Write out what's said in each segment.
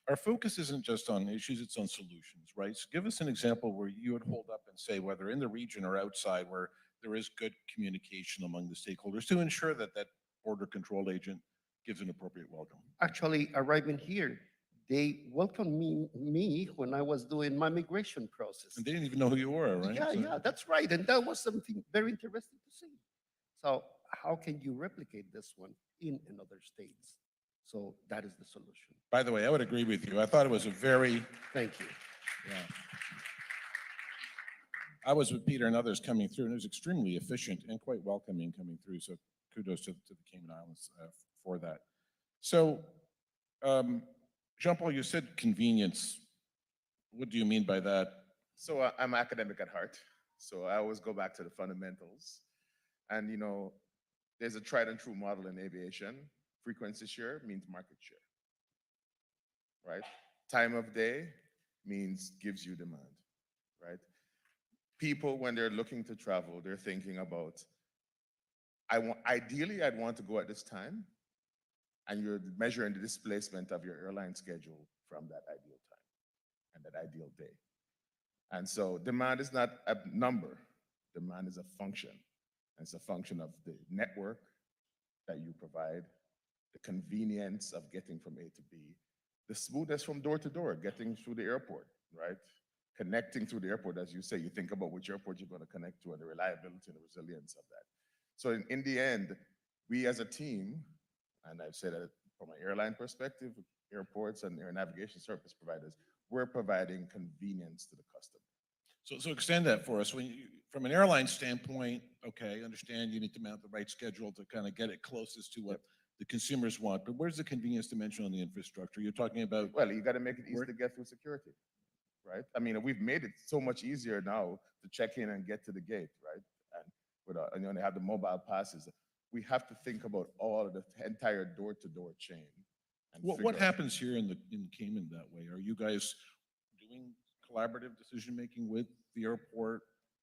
our focus isn't just on issues, it's on solutions, right? So give us an example where you would hold up and say, whether in the region or outside, where there is good communication among the stakeholders to ensure that that border control agent gives an appropriate welcome. Actually, arriving here, they welcomed me when I was doing my migration process. And they didn't even know who you were, right? Yeah, So, yeah, that's right. And that was something very interesting to see. So how can you replicate this one in another states? So that is the solution. by the way, I would agree with you. I thought it was a very, Thank you. yeah. I was with Peter and others coming through, and it was extremely efficient and quite welcoming coming through. So kudos to the Cayman Islands for that. So, Jean-Paul, you said convenience. What do you mean by that? So I'm academic at heart. So I always go back to the fundamentals. And there's a tried and true model in aviation. Frequency share means market share, right? Time of day means gives you demand, right? People, when they're looking to travel, they're thinking about, ideally, I'd want to go at this time, and you're measuring the displacement of your airline schedule from that ideal time and that ideal day. And so demand is not a number, demand is a function. And it's a function of the network that you provide, the convenience of getting from A to B, the smoothness from door to door, getting through the airport, right? Connecting through the airport, as you say, you think about which airport you're going to connect to and the reliability and the resilience of that. So in the end, we as a team, and I've said that from an airline perspective, airports and air navigation service providers, we're providing convenience to the customer. So extend that for us. When you, from an airline standpoint, okay, I understand you need to mount the right schedule to kind of get it closest to what the consumers want. But where's the convenience dimension on the infrastructure? You're talking about. Well, you got to make it easy to get through security, right? I mean, we've made it so much easier now to check in and get to the gate, right? And they have the mobile passes. We have to think about all of the entire door-to-door chain. And What happens here in Cayman that way? Are you guys doing collaborative decision making with the airport,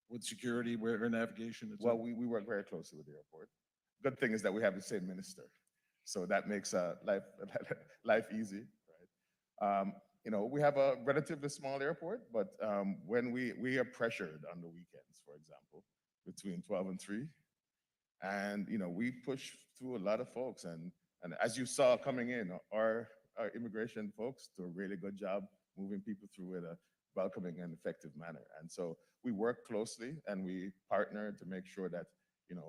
with security, air navigation? Well, we work very closely with the airport. Good thing is that we have the same minister, so that makes life life easy, right? We have a relatively small airport, but when we are pressured on the weekends, for example, between 12 and 3, and we push through a lot of folks, and as you saw coming in, our immigration folks do a really good job moving people through in a welcoming and effective manner. And so we work closely and we partner to make sure that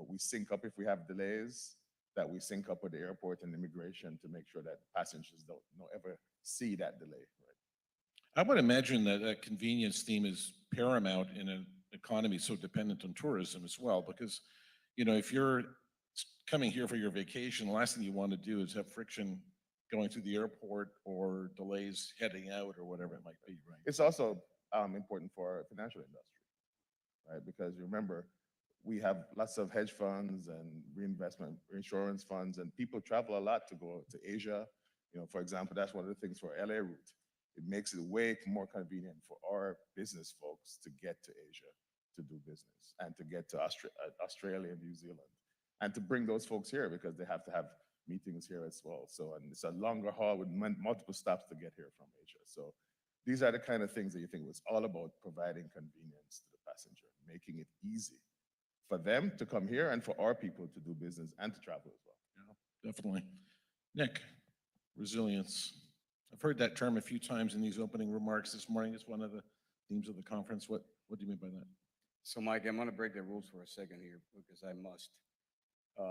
we sync up if we have delays, that we sync up with the airport and immigration to make sure that passengers don't ever see that delay. Right? I would imagine that that convenience theme is paramount in an economy so dependent on tourism as well, because if you're coming here for your vacation, the last thing you want to do is have friction going through the airport or delays heading out or whatever it might be, right? It's also important for our financial industry, right? Because remember, we have lots of hedge funds and reinvestment insurance funds, and people travel a lot to go to Asia. For example, that's one of the things for LA route. It makes it way more convenient for our business folks to get to Asia to do business and to get to Australia and New Zealand and to bring those folks here because they have to have meetings here as well. So, and it's a longer haul with multiple stops to get here from Asia. So these are the kind of things that you think was all about providing convenience to the passenger, making it easy for them to come here and for our people to do business and to travel as well. Yeah, definitely. Nick, resilience. I've heard that term a few times in these opening remarks this morning. It's one of the themes of the conference. What do you mean by that? So, Mike, I'm going to break the rules for a second here because I must.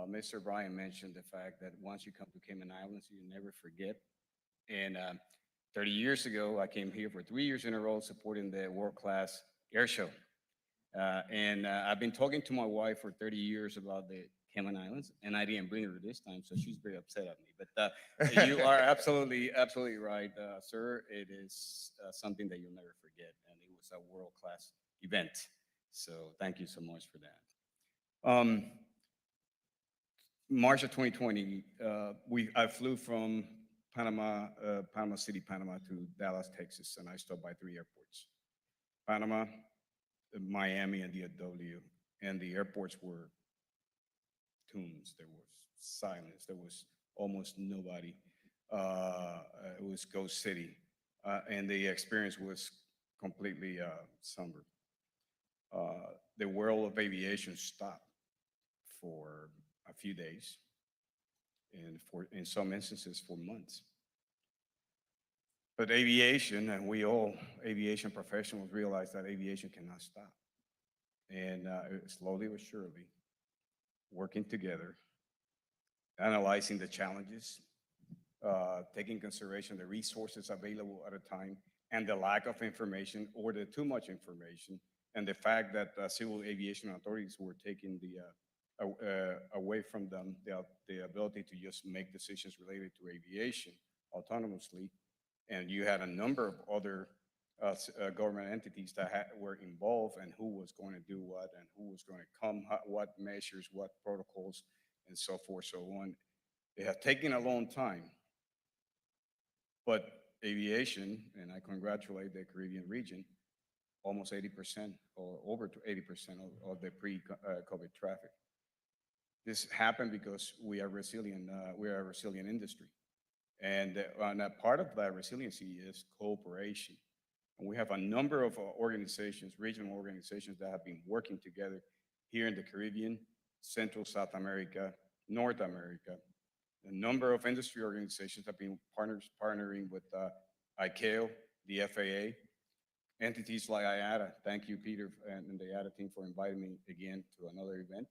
Mr. Bryan mentioned the fact that once you come to Cayman Islands, you never forget. And 30 years ago, I came here for 3 years in a row supporting the world-class air show. And I've been talking to my wife for 30 years about the Cayman Islands, and I didn't bring her this time, so she's very upset at me. But you are absolutely right, sir. It is something that you'll never forget, and it was a world-class event. So thank you so much for that. March of 2020, I flew from Panama City, Panama to Dallas, Texas, and I stopped by 3 airports: Panama, Miami, and DFW. And the airports were tombs. There was silence. There was almost nobody. It was ghost city. and the experience was completely somber. The world of aviation stopped for a few days, and in some instances for months. But aviation, and we all aviation professionals realize that aviation cannot stop. And slowly but surely, working together, analyzing the challenges, taking consideration the resources available at a time, and the lack of information or the too much information, and the fact that civil aviation authorities were taking away from them the ability to just make decisions related to aviation autonomously. And you had a number of other government entities that were involved, and who was going to do what, and who was going to come, what measures, what protocols, and so forth, so on. It has taken a long time, but aviation, and I congratulate the Caribbean region, almost 80% or over to 80% of the pre-COVID traffic. This happened because we are resilient. We are a resilient industry, and a part of that resiliency is cooperation. And we have a number of organizations, regional organizations, that have been working together here in the Caribbean, Central South America, North America. A number of industry organizations have been partnering with ICAO, the FAA, entities like IATA. Thank you, Peter, and the IATA team for inviting me again to another event.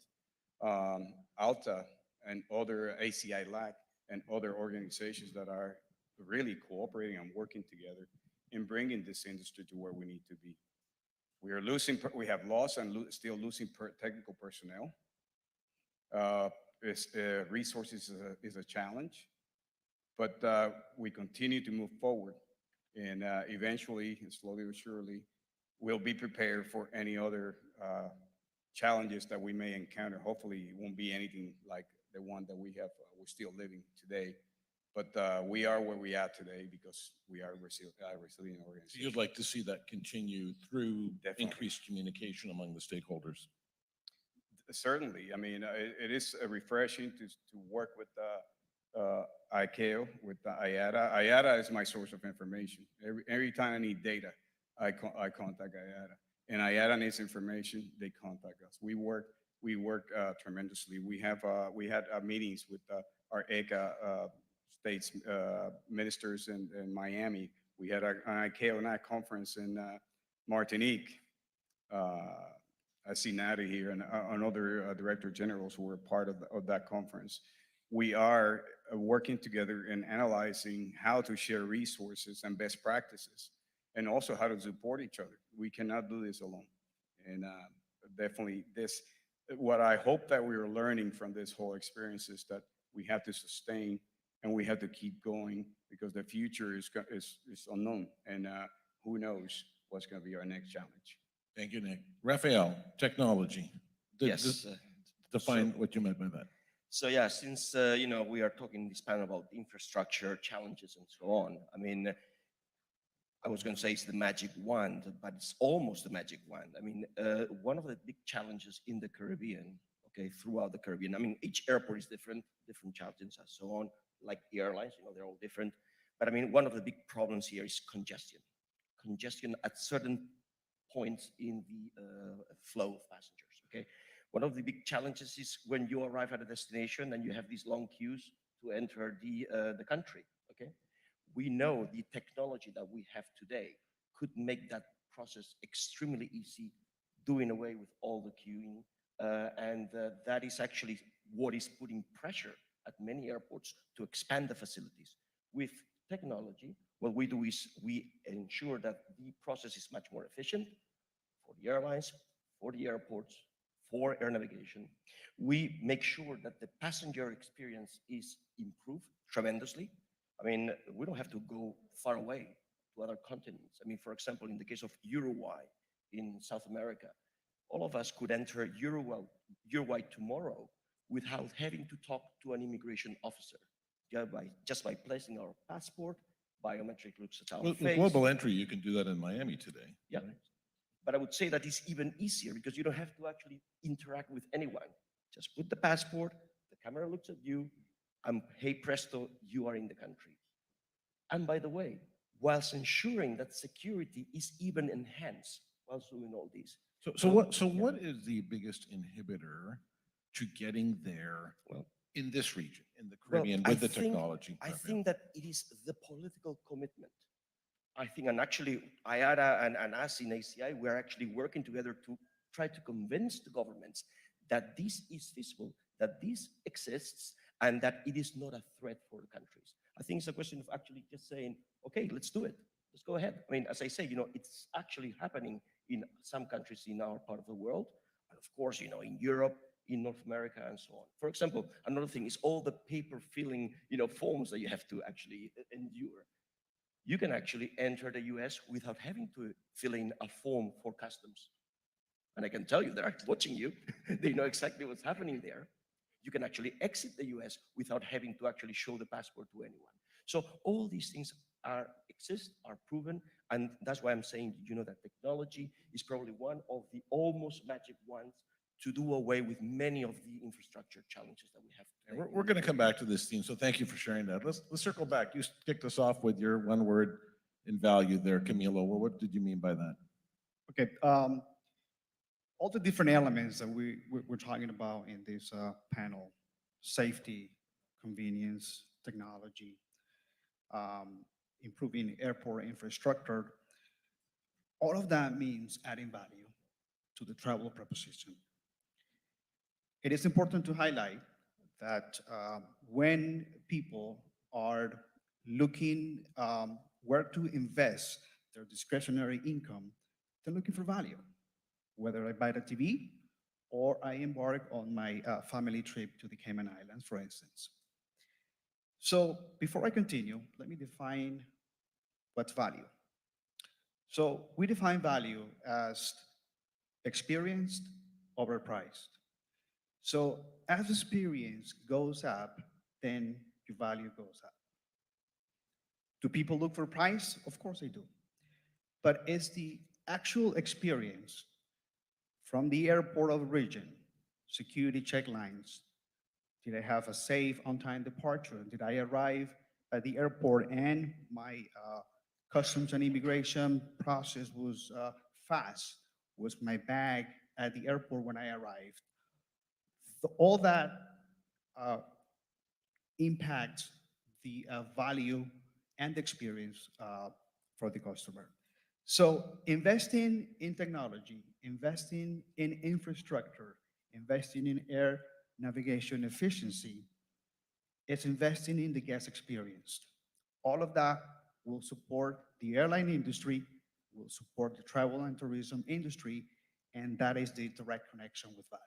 ALTA and other ACI LAC and other organizations that are really cooperating and working together in bringing this industry to where we need to be. We have lost and still losing technical personnel. Resources is a challenge, but we continue to move forward, and eventually, and slowly but surely, we'll be prepared for any other challenges that we may encounter. Hopefully, it won't be anything like the one that we're still living today. But we are where we are today because we are a resilient So organization. you'd like to see that continue through Definitely. increased communication among the stakeholders? Certainly. I mean, it is refreshing to work with ICAO, with IATA. IATA is my source of information. Every time I need data, I contact IATA. And IATA needs information, they contact us. We work tremendously. We had meetings with our ECA states ministers in Miami. We had an ICAO conference in Martinique. I see Natty here and other director generals who were part of that conference. We are working together and analyzing how to share resources and best practices, and also how to support each other. We cannot do this alone. And definitely what I hope that we are learning from this whole experience is that we have to sustain and we have to keep going, because the future is unknown, and who knows what's going to be our next challenge. Thank you, Nick. Raphael, technology. Yes. Define what you meant by that. So yeah, since we are talking this panel about infrastructure challenges and so on. I mean, I was going to say it's the magic wand, but it's almost the magic wand. I mean, one of the big challenges in the Caribbean, okay, throughout the Caribbean. I mean, each airport is different challenges and so on. Like the airlines, they're all different. But I mean, one of the big problems here is congestion. Congestion at certain points in the flow of passengers, okay? One of the big challenges is when you arrive at a destination and you have these long queues to enter the country, okay? We know the technology that we have today could make that process extremely easy, doing away with all the queuing, and that is actually what is putting pressure at many airports to expand the facilities. With technology, what we do is we ensure that the process is much more efficient for the airlines, for the airports, for air navigation. We make sure that the passenger experience is improved tremendously. I mean, we don't have to go far away to other continents. I mean, for example, in the case of Uruguay in South America, all of us could enter Uruguay tomorrow without having to talk to an immigration officer, just by placing our passport, biometric looks at our With face. global entry, you can do that in Miami today. Yeah. But I would say that it's even easier because you don't have to actually interact with anyone. Just put the passport, the camera looks at you, and hey presto, you are in the country. And by the way, whilst ensuring that security is even enhanced whilst doing all this. So what is the biggest inhibitor to getting there Well, in this region, in the Well, Caribbean, I with the think- technology? I Yeah. think that it is the political commitment. I think, and actually, IATA and us in ACI, we're actually working together to try to convince the governments that this is feasible, that this exists, and that it is not a threat for the countries. I think it's a question of actually just saying, okay, let's do it. Let's go ahead. I mean, as I say, it's actually happening in some countries in our part of the world, and of course, in Europe, in North America, and so on. For example, another thing is all the paper filling, forms that you have to actually endure. You can actually enter the US without having to fill in a form for customs. And I can tell you, they're watching you. They know exactly what's happening there. You can actually exit the US without having to actually show the passport to anyone. So all these things exist, are proven, and that's why I'm saying, that technology is probably one of the almost magic ones to do away with many of the infrastructure challenges that we have today. We're going to come back to this theme, so thank you for sharing that. Let's circle back. You kicked us off with your one word in value there, Camilo. Well, what did you mean by that? Okay, all the different elements that we're talking about in this panel, safety, convenience, technology, improving airport infrastructure, all of that means adding value to the travel proposition. It is important to highlight that when people are looking where to invest their discretionary income, they're looking for value. Whether I buy the TV or I embark on my family trip to the Cayman Islands, for instance. So before I continue, let me define what's value. So we define value as experienced over priced. So as experience goes up, then your value goes up. Do people look for price? Of course they do. But is the actual experience from the airport of origin, security check lines, did I have a safe on-time departure? Did I arrive at the airport and my customs and immigration process was fast? Was my bag at the airport when I arrived? All that impacts the value and experience for the customer. So investing in technology, investing in infrastructure, investing in air navigation efficiency, it's investing in the guest experience. All of that will support the airline industry, will support the travel and tourism industry, and that is the direct connection with value.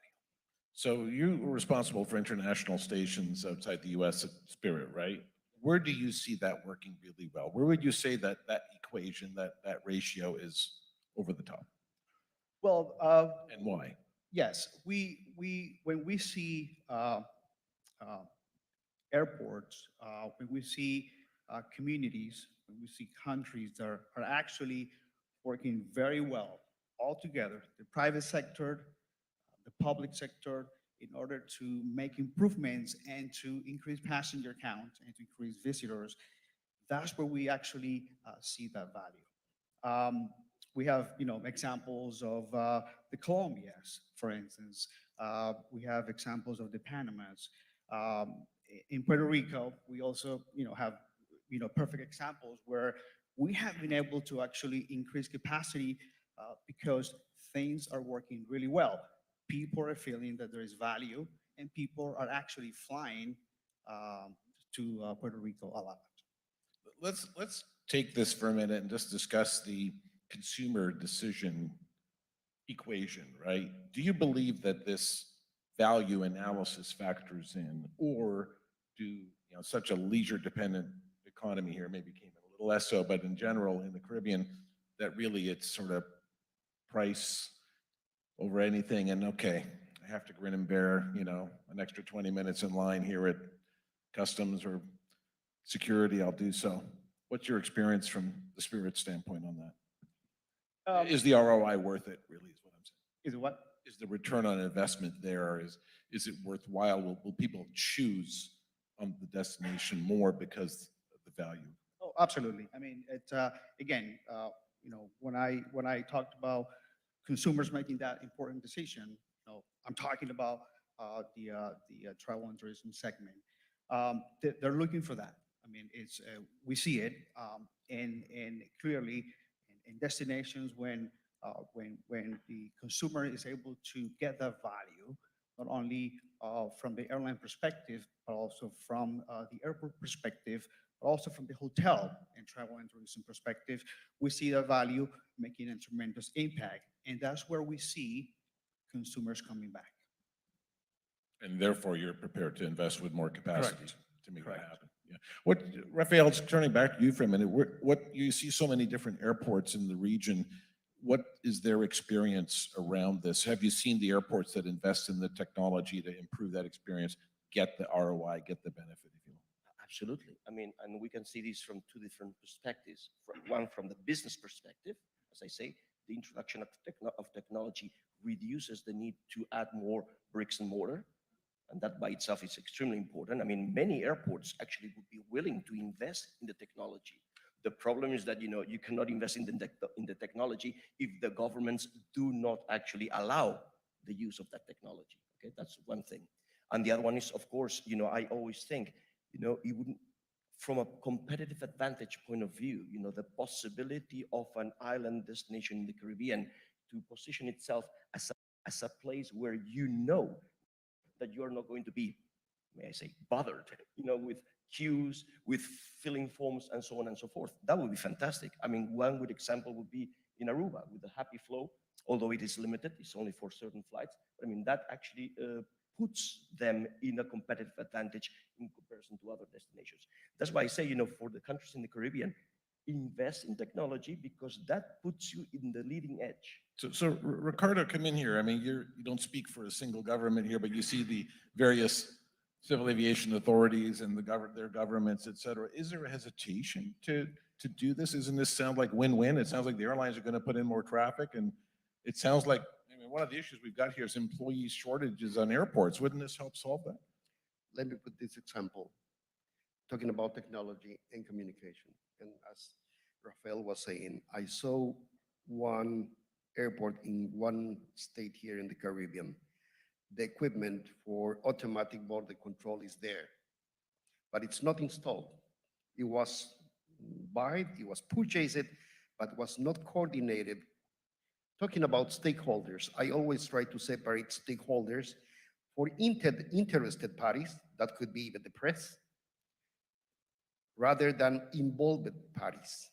So you were responsible for international stations outside the US at Spirit, right? Where do you see that working really well? Where would you say that equation, that ratio is over the top, Well, and why? yes, when we see airports, when we see communities, when we see countries that are actually working very well all together, the private sector, the public sector, in order to make improvements and to increase passenger count and to increase visitors, that's where we actually see that value. We have, examples of the Colombias, for instance. We have examples of the Panamas. In Puerto Rico, we also, have, perfect examples where we have been able to actually increase capacity because things are working really well. People are feeling that there is value, and people are actually flying to Puerto Rico a lot. Let's take this for a minute and just discuss the consumer decision equation, right? Do you believe that this value analysis factors in, or do such a leisure-dependent economy here, maybe Cayman a little less so, but in general in the Caribbean, that really it's sort of price over anything, and okay, I have to grin and bear, an extra 20 minutes in line here at customs or security, I'll do so. What's your experience from the Spirit standpoint on that? Is the ROI worth it, really, is what I'm saying? Is it what? Is the return on investment there? Is it worthwhile? Will people choose on the destination more because of the value? Oh, Oh, absolutely. I mean, again, when I talked about consumers making that important decision, I'm talking about the travel and tourism segment. They're looking for that. I mean, we see it, and clearly in destinations when the consumer is able to get that value, not only from the airline perspective, but also from the airport perspective, but also from the hotel and travel and tourism perspective, we see that value making a tremendous impact. And that's where we see consumers coming back. And therefore, you're prepared to invest with more capacity Correct. to make it Correct. happen. Yeah. What, Rafael, just turning back to you for a minute, you see so many different airports in the region. What is their experience around this? Have you seen the airports that invest in the technology to improve that experience, get the ROI, get the benefit, if you will? Absolutely. I mean, and we can see this from two different perspectives. One from the business perspective, as I say, the introduction of technology reduces the need to add more bricks and mortar, and that by itself is extremely important. I mean, many airports actually would be willing to invest in the technology. The problem is that you cannot invest in the technology if the governments do not actually allow the use of that technology. Okay, that's one thing. And the other one is, of course, I always think, it wouldn't, from a competitive advantage point of view, the possibility of an island destination in the Caribbean to position itself as a place where that you are not going to be, may I say, bothered, with queues, with filling forms, and so on and so forth. That would be fantastic. I mean, one good example would be in Aruba with the Happy Flow, although it is limited, it's only for certain flights. But I mean, that actually puts them in a competitive advantage in comparison to other destinations. That's why I say, for the countries in the Caribbean, invest in technology because that puts you in the leading edge. So Ricardo, come in here. I mean, you don't speak for a single government here, but you see the various civil aviation authorities and their governments, et cetera. Is there a hesitation to do this? Doesn't this sound like win-win? It sounds like the airlines are going to put in more traffic, and it sounds like, I mean, one of the issues we've got here is employee shortages on airports. Wouldn't this help solve that? Let me put this example, talking about technology and communication. And as Rafael was saying, I saw one airport in one state here in the Caribbean. The equipment for automatic border control is there, but it's not installed. It was it was purchased, but was not coordinated. Talking about stakeholders, I always try to separate stakeholders for interested parties, that could be even the press, rather than involved parties.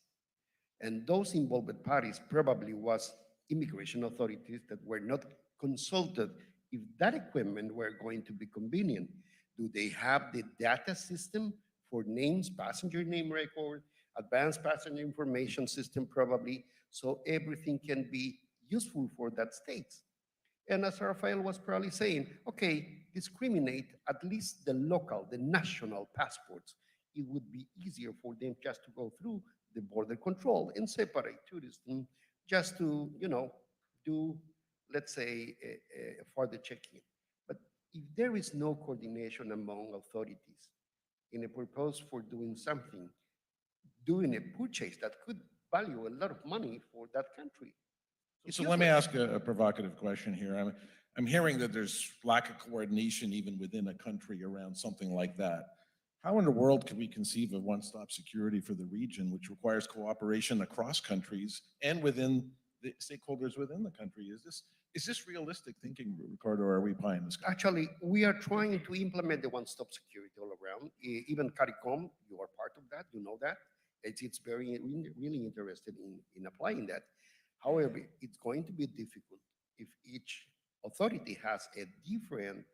And those involved parties probably was immigration authorities that were not consulted if that equipment were going to be convenient. Do they have the data system for names, passenger name record, advanced passenger information system probably, so everything can be useful for that state? And as Rafael was probably saying, okay, discriminate at least the local, the national passports. It would be easier for them just to go through the border control and separate tourists and just to, do, let's say, a further check-in. But if there is no coordination among authorities in a purpose for doing something, doing a purchase that could value a lot of money for that country. So let me ask a provocative question here. I'm hearing that there's lack of coordination even within a country around something like that. How in the world can we conceive of one-stop security for the region, which requires cooperation across countries and within the stakeholders within the country? Is this realistic thinking, Ricardo, or are we pie in the sky? Actually, we are trying to implement the one-stop security all around. Even CARICOM, you are part of that, you know that. It's very, really interested in applying that. However, it's going to be difficult if each authority has a different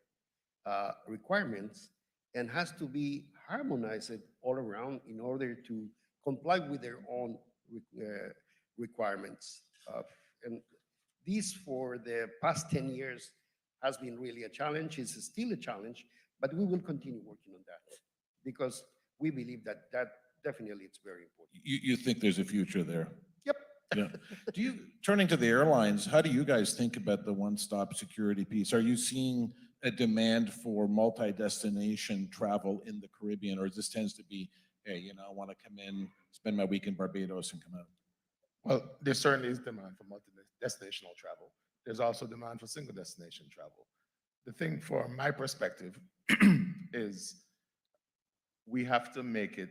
requirements and has to be harmonized all around in order to comply with their own requirements. And this, for the past 10 years, has been really a challenge. It's still a challenge, but we will continue working on that because we believe that definitely it's very important. You think there's a future there? Yep. Yeah. Turning to the airlines, how do you guys think about the one-stop security piece? Are you seeing a demand for multi-destination travel in the Caribbean, or this tends to be hey, I want to come in, spend my week in Barbados and come out? Well, there certainly is demand for multi-destinational travel. There's also demand for single destination travel. The thing from my perspective is we have to make it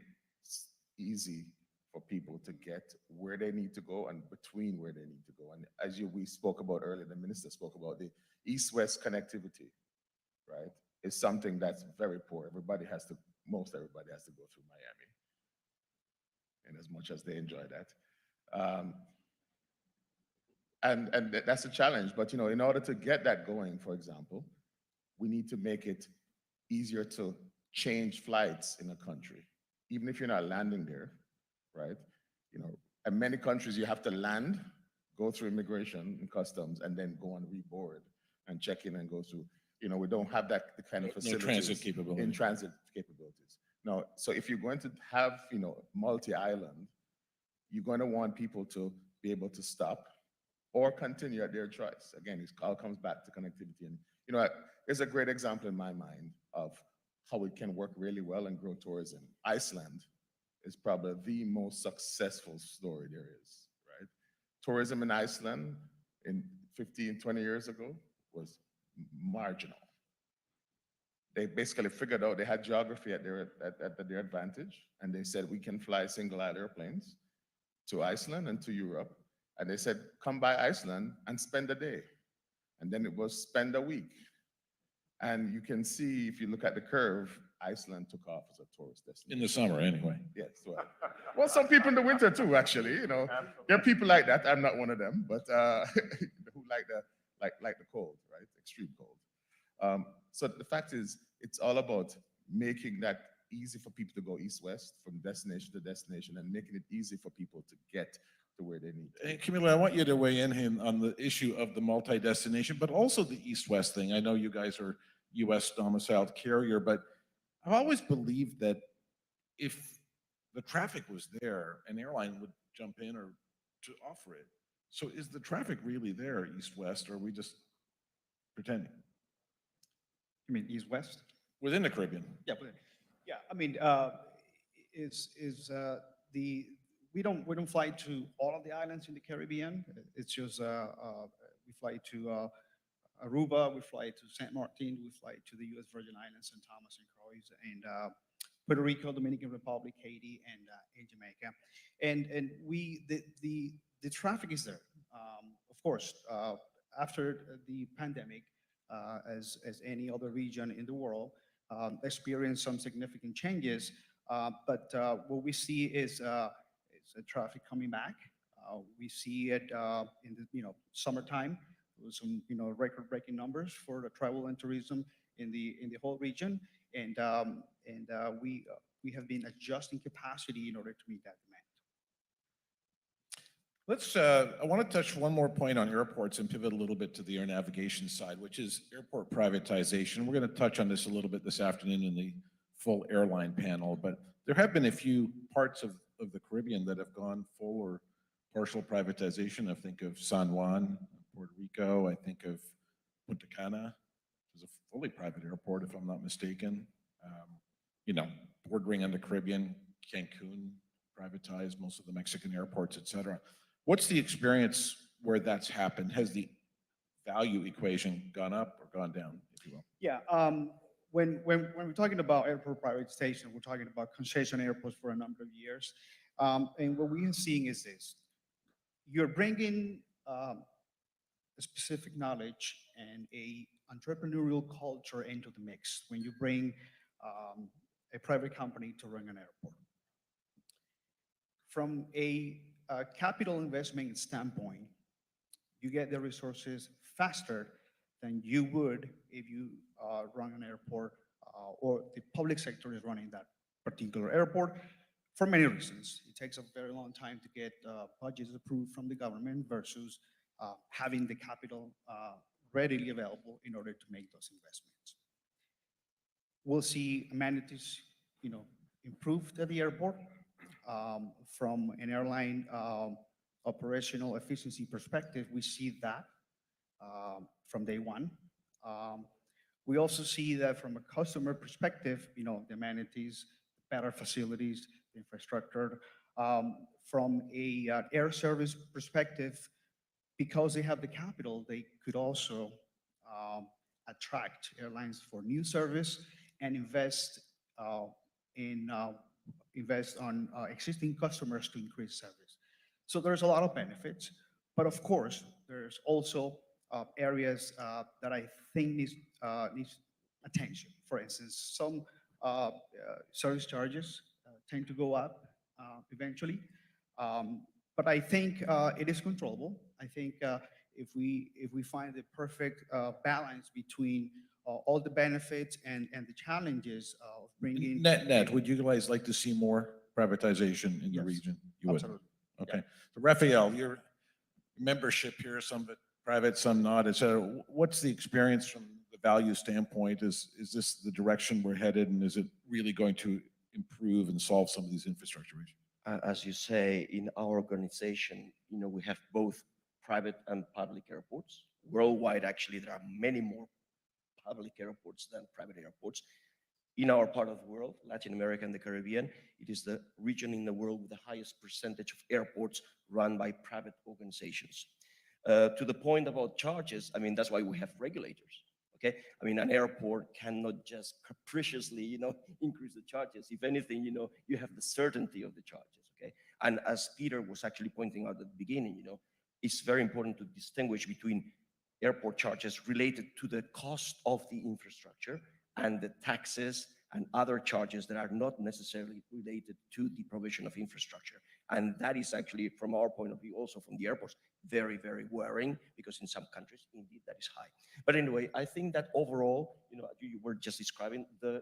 easy for people to get where they need to go and between where they need to go. And as we spoke about earlier, the minister spoke about the east-west connectivity, right? Is something that's very poor. Most everybody has to go through Miami, and as much as they enjoy that. And that's a challenge. But in order to get that going, for example, we need to make it easier to change flights in a country, even if you're not landing there, right? In many countries you have to land, go through immigration and customs, and then go and reboard and check in and go through. We don't have that kind of No facilities transit capability. in transit capabilities. No, so if you're going to have multi-island, you're going to want people to be able to stop or continue at their choice. Again, it all comes back to connectivity. And there's a great example in my mind of how it can work really well and grow tourism. Iceland is probably the most successful story there is, right? Tourism in Iceland in 15, 20 years ago was marginal. They basically figured out they had geography at their advantage, and they said we can fly single-aisle airplanes to Iceland and to Europe. And they said, come by Iceland and spend a day. And then it was spend a week. And you can see, if you look at the curve, Iceland took off as a tourist destination. In the summer, anyway. Yes, well, some people in the winter too, actually. There are people like that. I'm not one of them, but who like the cold, right? Extreme cold. So the fact is, it's all about making that easy for people to go east-west from destination to destination, and making it easy for people to get to where they need to. Hey, Camilo, I want you to weigh in on the issue of the multi-destination, but also the east-west thing. I know you guys are U.S. domiciled carrier, but I've always believed that if the traffic was there, an airline would jump in or to offer it. So is the traffic really there, east-west, or are we just pretending? You mean east-west? Within the Caribbean? Yeah, I mean, we don't fly to all of the islands in the Caribbean. It's just we fly to Aruba, we fly to Saint Martin, we fly to the U.S. Virgin Islands, St. Thomas and Croix, and Puerto Rico, Dominican Republic, Haiti, and Jamaica. And the traffic is there. Of course, after the pandemic, as any other region in the world, experienced some significant changes. But what we see is traffic coming back. We see it in the summertime. There was some record-breaking numbers for the travel and tourism in the whole region, and we have been adjusting capacity in order to meet that demand. I want to touch one more point on airports and pivot a little bit to the air navigation side, which is airport privatization. We're going to touch on this a little bit this afternoon in the full airline panel, but there have been a few parts of the Caribbean that have gone full or partial privatization. I think of San Juan, Puerto Rico. I think of Punta Cana, which is a fully private airport, if I'm not mistaken. Bordering on the Caribbean, Cancun privatized, most of the Mexican airports, et cetera. What's the experience where that's happened? Has the value equation gone up or gone down, if you will? Yeah, when we're talking about airport privatization, we're talking about concession airports for a number of years. And what we are seeing is this. You're bringing a specific knowledge and a entrepreneurial culture into the mix when you bring a private company to run an airport. From a capital investment standpoint, you get the resources faster than you would if you run an airport or the public sector is running that particular airport for many reasons. It takes a very long time to get budgets approved from the government versus having the capital readily available in order to make those investments. We'll see amenities, improved at the airport. From an airline operational efficiency perspective, we see that from day one. We also see that from a customer perspective, the amenities, better facilities, infrastructure. From a air service perspective, because they have the capital, they could also attract airlines for new service and uh, in invest on existing customers to increase service. So there's a lot of benefits, but of course, there's also areas that I think needs attention. For instance, some service charges tend to go up eventually. But I think it is controllable. I think if we find the perfect balance between all the benefits and the challenges of bringing Net, would you guys like to see more privatization in the Yes, region? You would? absolutely. Okay. So Raphael, your membership here, some of it private, some not, et cetera. What's the experience from the value standpoint? Is this the direction we're headed, and is it really going to improve and solve some of these infrastructure issues? As you say, in our organization, we have both private and public airports. Worldwide, actually, there are many more public airports than private airports. In our part of the world, Latin America and the Caribbean, it is the region in the world with the highest percentage of airports run by private organizations. To the point about charges, I mean, that's why we have regulators. Okay, I mean, an airport cannot just capriciously, increase the charges. If anything, you have the certainty of the charges. Okay, and as Peter was actually pointing out at the beginning, it's very important to distinguish between airport charges related to the cost of the infrastructure and the taxes and other charges that are not necessarily related to the provision of infrastructure. And that is actually, from our point of view, also from the airports, very, very worrying, because in some countries, indeed, that is high. But anyway, I think that overall, you were just describing the,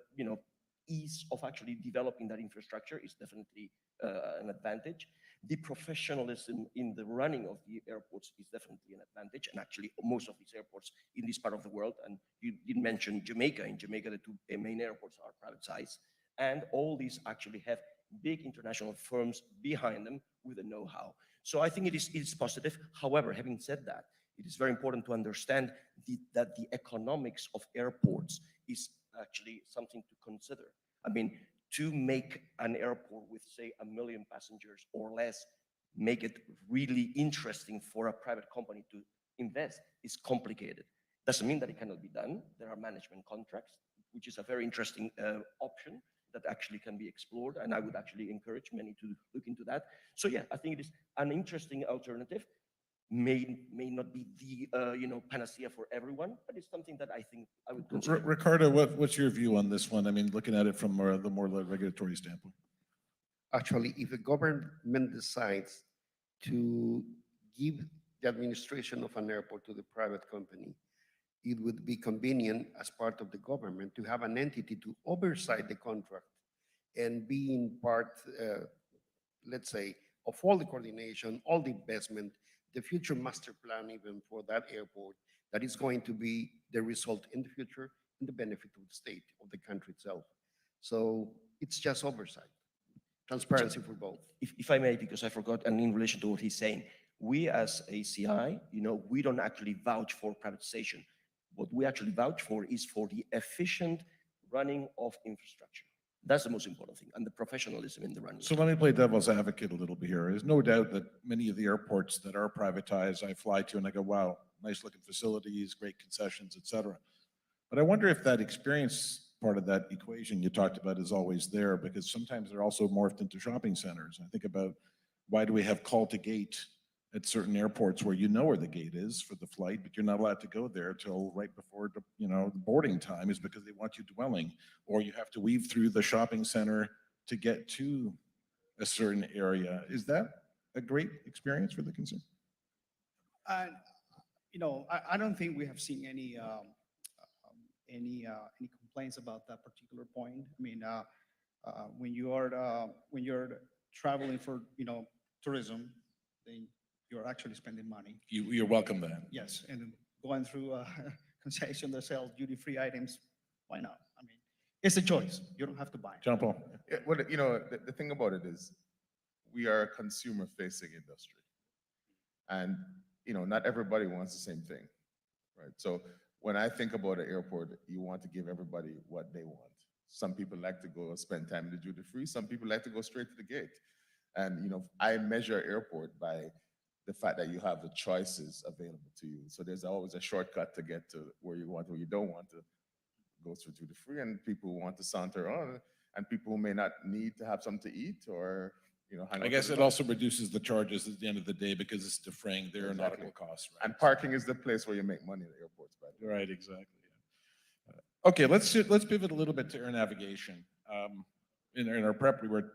ease of actually developing that infrastructure is definitely an advantage. The professionalism in the running of the airports is definitely an advantage, and actually most of these airports in this part of the world, and you did mention Jamaica. In Jamaica, the two main airports are privatized, and all these actually have big international firms behind them with the know-how. So I think it is positive. However, having said that, it is very important to understand that the economics of airports is actually something to consider. I mean, to make an airport with, say, 1 million passengers or less, make it really interesting for a private company to invest is complicated. Doesn't mean that it cannot be done. There are management contracts, which is a very interesting option that actually can be explored, and I would actually encourage many to look into that. So yeah, I think it is an interesting alternative. May not be the panacea for everyone, but it's something that I think I would consider. Ricardo, what's your view on this one? I mean, looking at it from the more regulatory standpoint. Actually, if the government decides to give the administration of an airport to the private company, it would be convenient as part of the government to have an entity to oversight the contract and being part, let's say, of all the coordination, all the investment, the future master plan even for that airport, that is going to be the result in the future and the benefit of the state, of the country itself. So it's just oversight, transparency for both. If I may, because I forgot, and in relation to what he's saying, we as ACI, we don't actually vouch for privatization. What we actually vouch for is for the efficient running of infrastructure. That's the most important thing, and the professionalism in the running. So let me play devil's advocate a little bit here. There's no doubt that many of the airports that are privatized, I fly to and I go, wow, nice looking facilities, great concessions, et cetera. But I wonder if that experience part of that equation you talked about is always there, because sometimes they're also morphed into shopping centers. I think about, why do we have call to gate at certain airports where you know where the gate is for the flight, but you're not allowed to go there till right before the boarding time, is because they want you dwelling, or you have to weave through the shopping center to get to a certain area. Is that a great experience for the consumer? And, I don't think we have seen any complaints about that particular point. I mean, when you're traveling for, tourism, then you're actually spending money. You're welcome then. Yes, and then going through a concession that sells duty-free items, why not? I mean, it's a choice. You don't have to buy it. John Paul. Yeah, well, the thing about it is, we are a consumer-facing industry, and not everybody wants the same thing, right? So when I think about an airport, you want to give everybody what they want, Some people like to go spend time in the duty free. Some people like to go straight to the gate. And, I measure airport by the fact that you have the choices available to you. So there's always a shortcut to get to where you want, where you don't want to go through duty free, and people who want to saunter on, and people who may not need to have something to eat or, hang I out guess with it the also reduces the charges at the end of the day because it's defraying their Exactly. nautical costs, right? And parking is the place where you make money at airports, by the way. Right, exactly. Okay, let's pivot a little bit to air navigation. In our prep, we were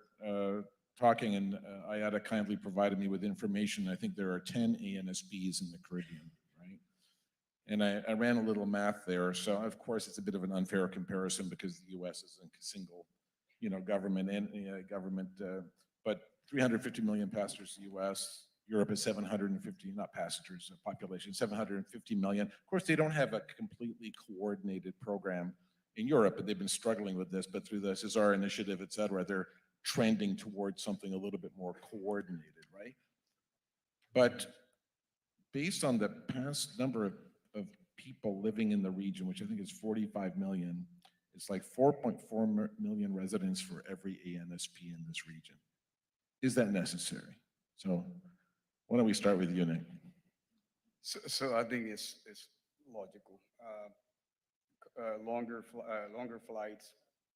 talking, and IATA kindly provided me with information. I think there are 10 ANSPs in the Caribbean, right? And I ran a little math there. So of course, it's a bit of an unfair comparison because the U.S. is a single, government and government, but 350 million passengers to the U.S. Europe is 750, not passengers, population, 750 million. Of course, they don't have a completely coordinated program in Europe, but they've been struggling with this. But through the CESAR initiative, et cetera, they're trending towards something a little bit more coordinated, right? But based on the past number of people living in the region, which I think is 45 million, it's like 4.4 million residents for every ANSP in this region. Is that necessary? So why don't we start with you, Nick? So I think it's logical. Longer flights,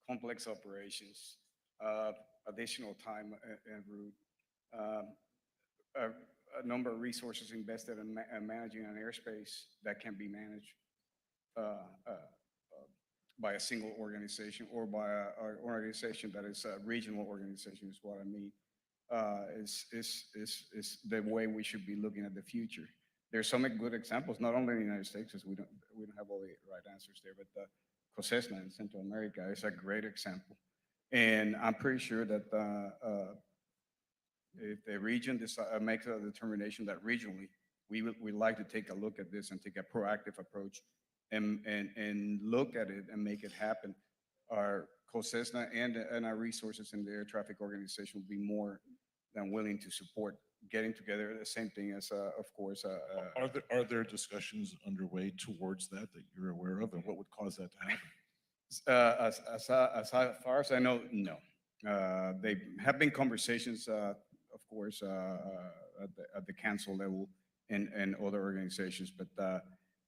complex operations, additional time en route, a number of resources invested in managing an airspace that can be managed by a single organization or by an organization that is a regional organization is what I mean. Is the way we should be looking at the future. There's some good examples, not only in the United States, because we don't have all the right answers there, but COSESNA in Central America is a great example. And I'm pretty sure that if the region makes a determination that regionally we like to take a look at this and take a proactive approach and look at it and make it happen, our COSESNA and our resources in the air traffic organization will be more than willing to support getting together. The same thing as, of course, Are there discussions underway towards that you're aware of, and what would cause that to happen? as far as I know, no. They have been conversations, of course, at the council level and other organizations, but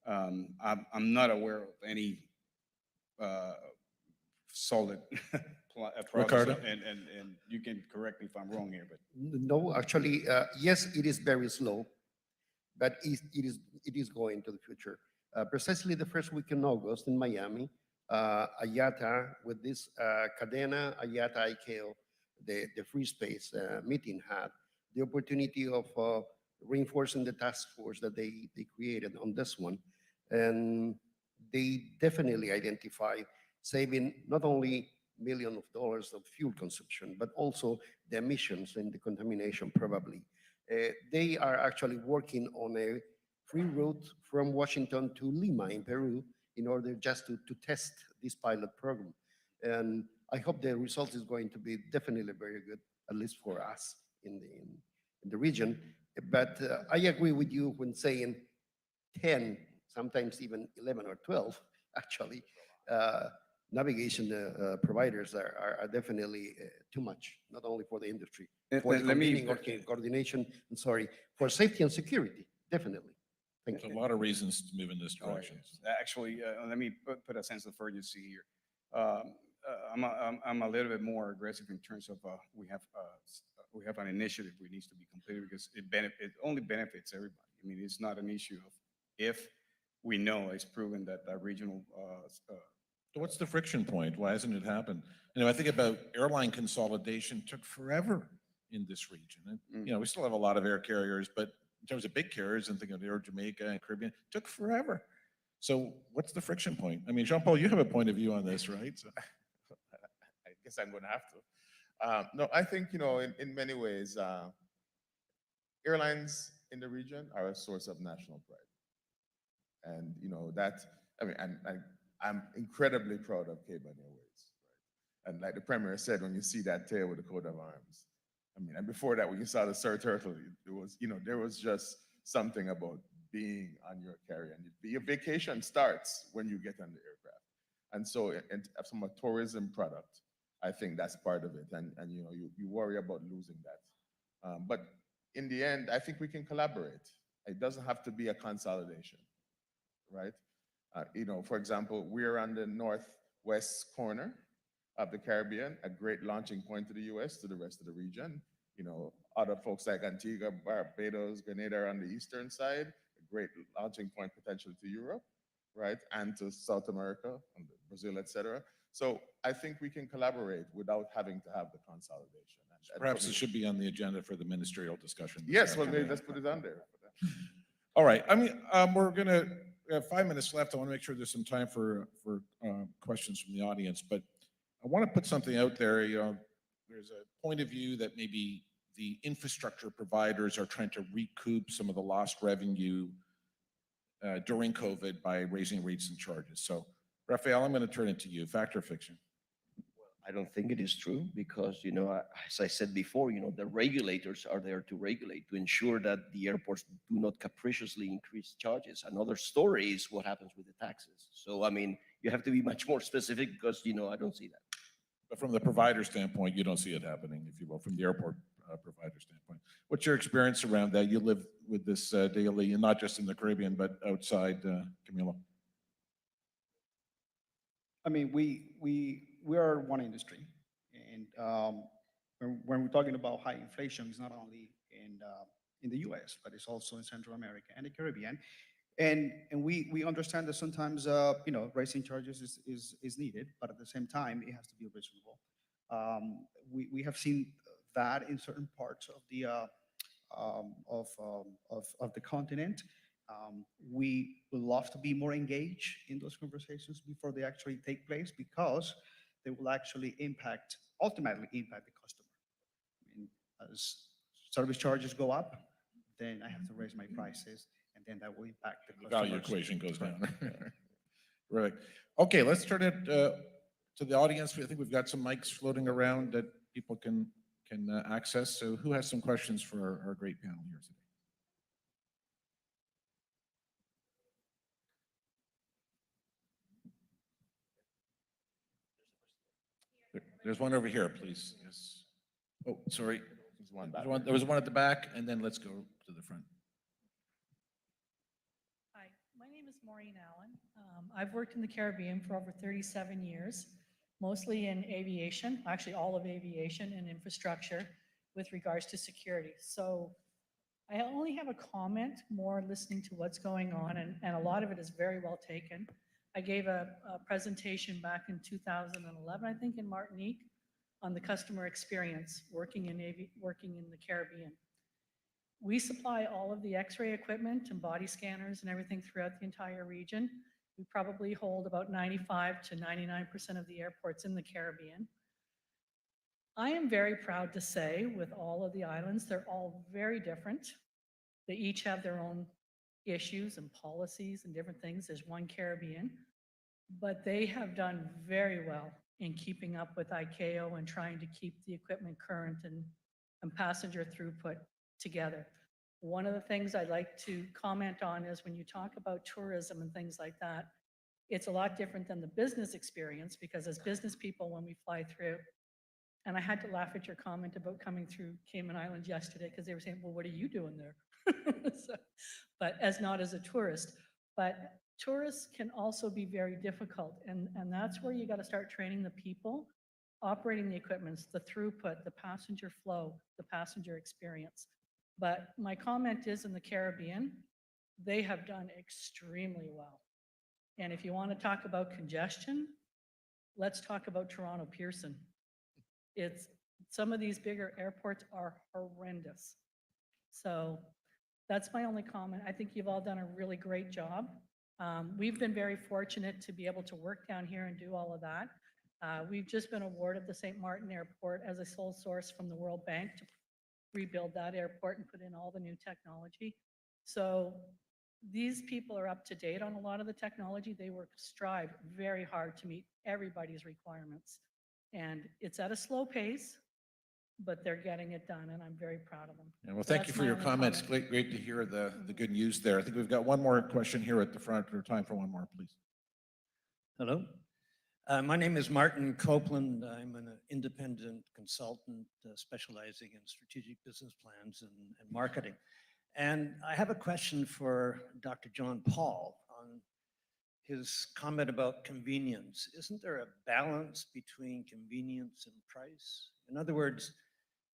I'm not aware of any solid process. Ricardo? And you can correct me if I'm wrong here, but No, actually, yes, it is very slow, but it is going to the future. Precisely the first week in August in Miami, IATA with this Cadena IATA ICAO, the free space meeting had the opportunity of reinforcing the task force that they created on this one. And they definitely identified saving not only millions of dollars of fuel consumption, but also the emissions and the contamination probably. They are actually working on a free route from Washington to Lima in Peru in order just to test this pilot program. And I hope the result is going to be definitely very good, at least for us in the region. But I agree with you when saying 10, sometimes even 11 or 12, actually, navigation providers are definitely too much, not only for the industry, for the let me coordination, I'm sorry, for safety and security, definitely. Thank There's you. a lot of reasons to move in this Oh, direction. yes. Actually, let me put a sense of urgency here. I'm a little bit more aggressive in terms of we have an initiative we needs to be completed because it only benefits everybody. I mean, it's not an issue of if we know it's proven that regional. So what's the friction point? Why hasn't it happened? I think about airline consolidation took forever in this region. And, we still have a lot of air carriers, but in terms of big carriers and thinking of Air Jamaica and Caribbean, it took forever. So what's the friction point? I mean, Jean-Paul, you have a point of view on this, right? So. I guess I'm going to have to. No, I think, in many ways, airlines in the region are a source of national pride. And, I'm incredibly proud of Cayman Airways. Right? And like the Premier said, when you see that tail with the coat of arms, and before that, when you saw the Sir Turtle, there was just something about being on your carrier. And your vacation starts when you get on the aircraft. And so from a tourism product, I think that's part of it. And you know, you worry about losing that. But in the end, I think we can collaborate. It doesn't have to be a consolidation, right? You know, for example, we're on the northwest corner of the Caribbean, a great launching point to the US, to the rest of the region. You know, other folks like Antigua, Barbados, Grenada are on the eastern side, a great launching point potentially to Europe, right? And to South America, and Brazil, etc. So I think we can collaborate without having to have the consolidation. And Perhaps for it me- should be on the agenda for the ministerial discussion. this Yes, well, maybe afternoon. let's put it on there. All right, I mean, we have 5 minutes left. I want to make sure there's some time for questions from the audience, but I want to put something out there. You know, there's a point of view that maybe the infrastructure providers are trying to recoup some of the lost revenue during COVID by raising rates and charges. So, Raphael, I'm going to turn it to you. Fact or fiction? I don't think it is true because, you know, as I said before, you know, the regulators are there to regulate, to ensure that the airports do not capriciously increase charges. Another story is what happens with the taxes. So, I mean, you have to be much more specific because, you know, I don't see that. But from the provider standpoint, you don't see it happening, if you will, from the airport provider standpoint. What's your experience around that? You live with this daily, and not just in the Caribbean, but outside, Camilo. I mean, we are one industry, and when we're talking about high inflation, it's not only in the U.S., but it's also in Central America and the Caribbean. And we understand that sometimes you know, raising charges is needed, but at the same time, it has to be reasonable. We have seen that in certain parts of the continent. We would love to be more engaged in those conversations before they actually take place because they will actually ultimately impact the customer. I mean, as service charges go up, then I have to raise my prices, and then that will impact The the value customers. equation goes down. Right. Okay, let's turn it to the audience. I think we've got some mics floating around that people can access. So who has some questions for our great panel here today? There's one over here, please. Yes. Oh, sorry. There's one back There was one at the back, and then let's go to the front. Hi, my name is Maureen Allen. I've worked in the Caribbean for over 37 years, mostly in aviation, actually all of aviation and infrastructure with regards to security. So I only have a comment more listening to what's going on, and a lot of it is very well taken. I gave a presentation back in 2011, I think, in Martinique on the customer experience working in the Caribbean. We supply all of the X-ray equipment and body scanners and everything throughout the entire region. We probably hold about 95 to 99% of the airports in the Caribbean. I am very proud to say with all of the islands, they're all very different. They each have their own issues and policies and different things. There's one Caribbean, but they have done very well in keeping up with ICAO and trying to keep the equipment current and passenger throughput together. One of the things I'd like to comment on is when you talk about tourism and things like that, it's a lot different than the business experience because as business people, when we fly through, and I had to laugh at your comment about coming through Cayman Islands yesterday because they were saying, well, what are you doing there? But not as a tourist. But tourists can also be very difficult. And that's where you got to start training the people, operating the equipments, the throughput, the passenger flow, the passenger experience. But my comment is in the Caribbean, they have done extremely well. And if you want to talk about congestion, let's talk about Toronto Pearson. Some of these bigger airports are horrendous. So that's my only comment. I think you've all done a really great job. We've been very fortunate to be able to work down here and do all of that. We've just been awarded the St. Martin Airport as a sole source from the World Bank to rebuild that airport and put in all the new technology. So these people are up to date on a lot of the technology. They strive very hard to meet everybody's requirements. And it's at a slow pace, but they're getting it done, and I'm very proud of them. Yeah, well, So thank you that's for my your only comments. comment. Great to hear the good news there. I think we've got one more question here at the front, or time for one more, please. Hello. My name is Martin Copeland. I'm an independent consultant specializing in strategic business plans and marketing. And I have a question for Dr. John Paul on his comment about convenience. Isn't there a balance between convenience and price? In other words,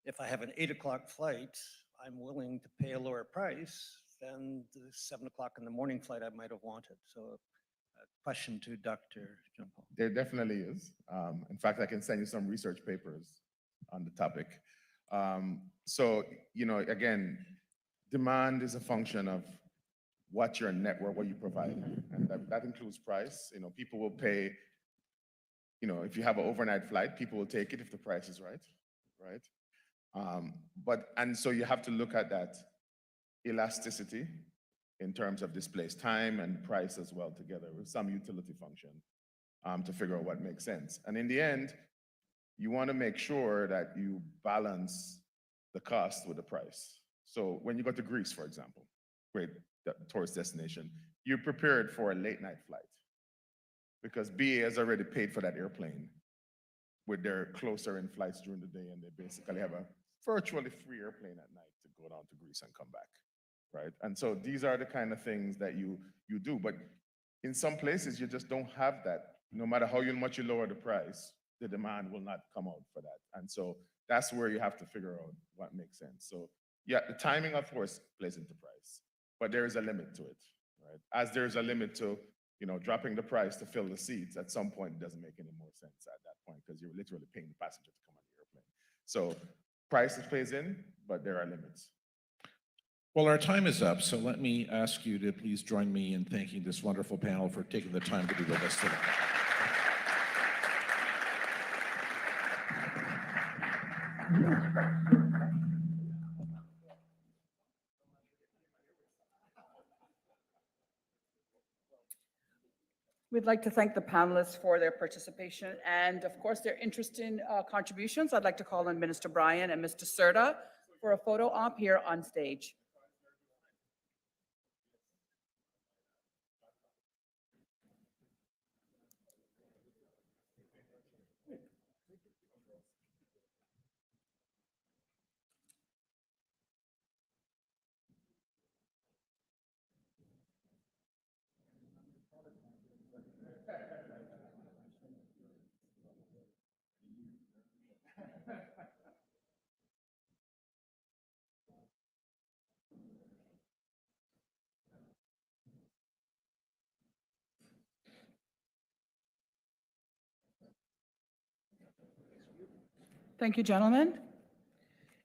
if I have an 8 o'clock flight, I'm willing to pay a lower price than the 7 o'clock in the morning flight I might have wanted. So a question to Dr. John Paul. There definitely is. In fact, I can send you some research papers on the topic. So, again, demand is a function of what your network, what you provide, and that includes price. People will pay, if you have an overnight flight, people will take it if the price is right, right? And so you have to look at that elasticity in terms of displaced time and price as well together with some utility function to figure out what makes sense. And in the end, you want to make sure that you balance the cost with the price. So when you go to Greece, for example, great tourist destination, you're prepared for a late night flight because BA has already paid for that airplane with their closer in flights during the day, and they basically have a virtually free airplane at night to go down to Greece and come back, right? And so these are the kind of things that you do, but in some places you just don't have that. No matter how much you lower the price, the demand will not come out for that. And so that's where you have to figure out what makes sense. So yeah, the timing, of course, plays into price, but there is a limit to it, right? As there's a limit to, dropping the price to fill the seats, at some point it doesn't make any more sense at that point because you're literally paying the passenger to come on the airplane. So price plays in, but there are limits. Well, our time is up, so let me ask you to please join me in thanking this wonderful panel for taking the time to be with us today. We'd like to thank the panelists for their participation and, of course, their interest in contributions. I'd like to call on Minister Bryan and Mr. Serta for a photo op here on stage. Thank you, gentlemen.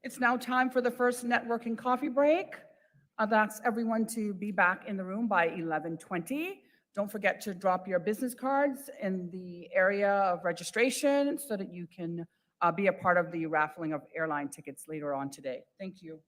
It's now time for the first networking coffee break. I've asked everyone to be back in the room by 11:20. Don't forget to drop your business cards in the area of registration so that you can be a part of the raffling of airline tickets later on today. Thank you.